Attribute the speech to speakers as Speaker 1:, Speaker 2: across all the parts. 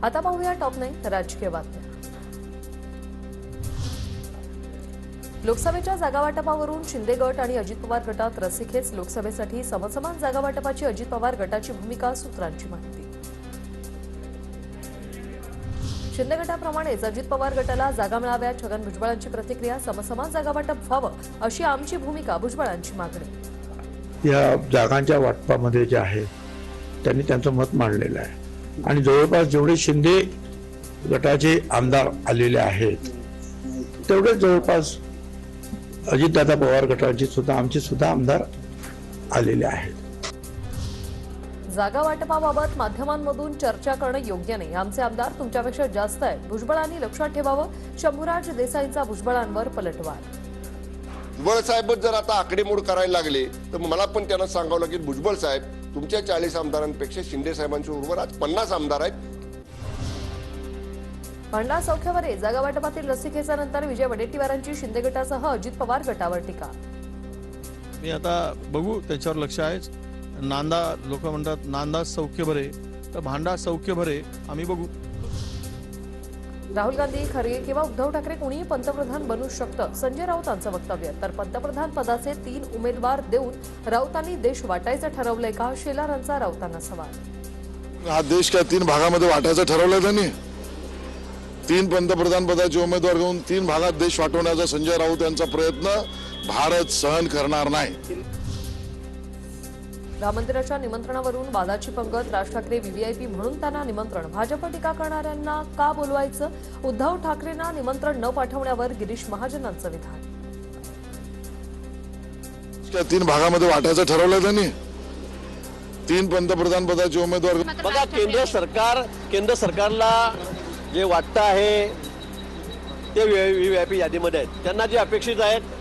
Speaker 1: आता पाहूया टॉप 9 राजकीय बातम्या। लोकसभेच्या जागावाटपावरून शिंदे गट आणि अजित पवार गटात रस्सीखेच। लोकसभेसाठी समसमान जागावाटपाची अजित पवार गटाची भूमिका। सूत्रांची माहिती। शिंदे गटाप्रमाणेच अजित पवार गटाला जागा मिळाव्या। छगन भुजबळांची प्रतिक्रिया। समसमान जागावाटप व्हावं अशी आमची भूमिका। भुजबळांची मागणी।
Speaker 2: या जागांच्या वाटपामध्ये जे आहे त्यांनी त्यांचं मत मांडलेलं आहे आणि जवळपास जेवढे शिंदे गटाचे आमदार आलेले आहेत तेवढेच जवळपास अजितदादा पवार गटाचे सुद्धा आमचे सुद्धा आमदार आलेले आहेत।
Speaker 1: जागा वाटपाबाबत माध्यमांमधून चर्चा करणं योग्य नाही। आमचे आमदार तुमच्यापेक्षा जास्त आहेत। भुजबळांनी लक्षात ठेवावं। शंभूराज देसाईंचा भुजबळांवर पलटवार।
Speaker 3: भुजबळ साहेब जर आता आकडेमोड करायला लागले तर मला पण त्यांना सांगावं लागेल, भुजबळ साहेब तुमच्या 40 आमदारांपेक्षा शिंदे साहेबांच्या उर्वर आज 50 आमदार आहेत।
Speaker 1: भांडा सौख्यावरे जागा वाटपातील रस्सीखेचानंतर विजय वडेट्टीवारांची शिंदे गटासह अजित पवार गटावर टीका।
Speaker 4: मी आता बघू, त्याच्यावर लक्ष आहेच। नांदा लोक म्हणतात नांदा सौख्य भरे, तर भांडा सौख्य भरे आम्ही बघू।
Speaker 1: राहुल गांधी, खरगे किंवा उद्धव ठाकरे कोणीही पंतप्रधान बनू शकतं, संजय राऊतांचं वक्तव्य। तर पंतप्रधान पदाचे 3 उमेदवार देऊन राऊतांनी देश वाटायचं ठरवलंय का? शेलारांचा राऊतांना सवाल।
Speaker 5: हा देश काय 3 भागामध्ये वाटायचं ठरवलंय त्यांनी? 3 पंतप्रधान पदाचे उमेदवार घेऊन 3 भागात देश वाटवण्याचा संजय राऊत यांचा प्रयत्न भारत सहन करणार नाही।
Speaker 1: राम मंदिराच्या निमंत्रणावरून वादाची पंगत। राज ठाकरे व्हीव्हीआयपी म्हणून त्यांना निमंत्रण। भाजप टीका करणाऱ्यांना का बोलवायचं? उद्धव ठाकरेंना निमंत्रण न पाठवण्यावर गिरीश महाजनांचं विधान।
Speaker 5: 3 भागामध्ये वाटायचं ठरवलंय त्यांनी? 3 पंतप्रधान पदाचे उमेदवार।
Speaker 6: बघा, केंद्र सरकारला जे वाटतं आहे ते व्हीव्हीआयपी यादीमध्ये आहेत। त्यांना जे अपेक्षित आहेत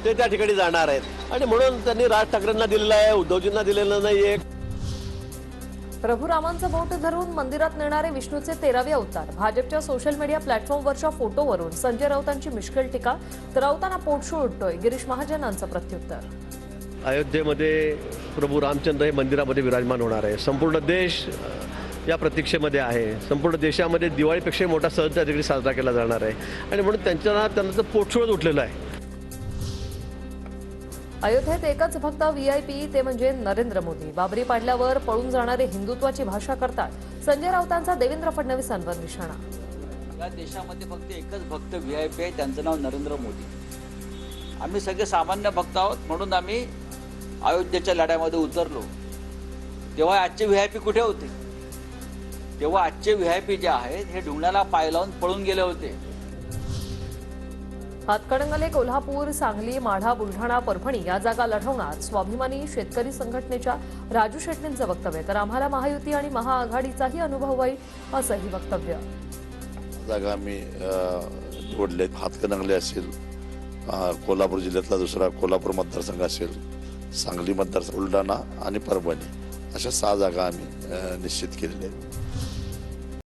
Speaker 6: ते त्या ठिकाणी जाणार आहेत आणि म्हणून त्यांनी राज ठाकरेंना दिलेलं आहे, उद्धवजींना दिलेलं नाहीये।
Speaker 1: प्रभू रामांचं बोट धरून मंदिरात नेणारे विष्णूचे 13वे अवतार। भाजपच्या सोशल मीडिया प्लॅटफॉर्मवरच्या फोटोवरून संजय राऊतांची मिश्किल टीका। तर राऊतांना पोटशूळ उठतोय। गिरीश महाजनांचं प्रत्युत्तर।
Speaker 6: अयोध्येमध्ये प्रभू रामचंद्र हे मंदिरामध्ये विराजमान होणार आहे। संपूर्ण देश या प्रतीक्षेमध्ये आहे। संपूर्ण देशामध्ये दिवाळीपेक्षा मोठा सण त्या ठिकाणी साजरा केला जाणार आहे आणि म्हणून त्यांचं पोटशूळच उठलेलं आहे।
Speaker 1: अयोध्येत एकच फक्त व्हीआयपी, ते म्हणजे नरेंद्र मोदी। बाबरी पाडल्यावर पळून जाणारे हिंदुत्वाची भाषा करतात। संजय राऊतांचा देवेंद्र फडणवीसांवर निशाणा।
Speaker 7: या देशामध्ये फक्त एकच भक्त व्हीआयपी आहे, त्यांचं नाव नरेंद्र मोदी। आम्ही सगळे सामान्य भक्त आहोत म्हणून आम्ही अयोध्येच्या लढ्यामध्ये उतरलो। तेव्हा आजचे व्हीआयपी कुठे होते? तेव्हा आजचे व्हीआयपी जे आहेत हे ढुंगणाला पाय लावून पळून गेले होते।
Speaker 1: हातकणंगले, कोल्हापूर, सांगली, माढा, बुलढाणा, परभणी या जागा लढवणार। स्वाभिमानी शेतकरी संघटनेच्या राजू शेट्टींचं वक्तव्य। तर आम्हाला महायुती आणि महाआघाडीचाही अनुभव होईल असंही वक्तव्य।
Speaker 5: जागा आम्ही निवडलेत। हातकणंगले असेल, कोल्हापूर जिल्ह्यातला दुसरा कोल्हापूर मतदारसंघ असेल, सांगली मतदारसंघ, बुलढाणा आणि परभणी अशा 6 जागा आम्ही निश्चित केलेल्या आहेत।